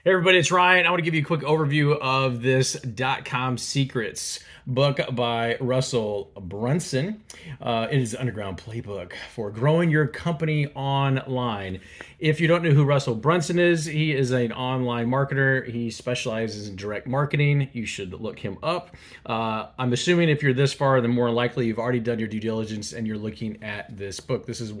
Hey everybody, it's Ryan. I want to give you a quick overview of this Dotcom Secrets book by Russel Brunson. It is an underground playbook for growing your company online. If you don't know who Russell Brunson is, he is an online marketer. He specializes in direct marketing. You should look him up. I'm assuming if you're this far, then more likely you've already done your due diligence and you're looking at this book. This is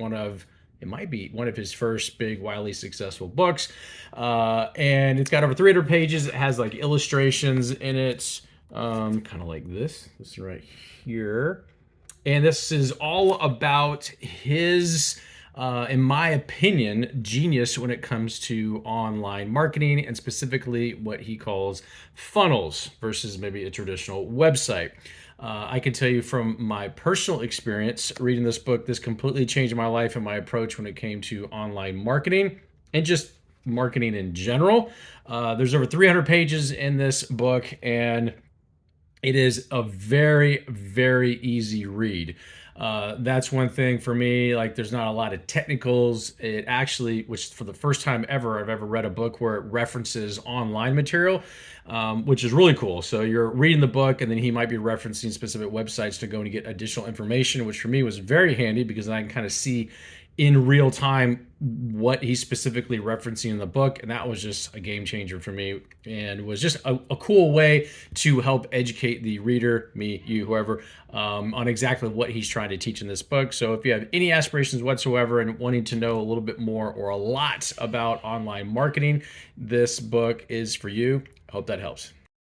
it might be one of his first big, wildly successful books. And it's got over 300 pages. It has like illustrations in it, kind of like this right here. And this is all about his, in my opinion, genius when it comes to online marketing and specifically what he calls funnels versus maybe a traditional website. I can tell you from my personal experience reading this book, this completely changed my life and my approach when it came to online marketing and just marketing in general. There's over 300 pages in this book, and it is a very, very easy read. That's one thing for me. Like, there's not a lot of technicals. It actually, which for the first time ever, I've ever read a book where it references online material, which is really cool. So you're reading the book, and then he might be referencing specific websites to go and get additional information, which for me was very handy because I can kind of see in real time what he's specifically referencing in the book. And that was just a game changer for me and was just a cool way to help educate the reader, me, you, whoever, on exactly what he's trying to teach in this book. So if you have any aspirations whatsoever and wanting to know a little bit more or a lot about online marketing, this book is for you. I hope that helps.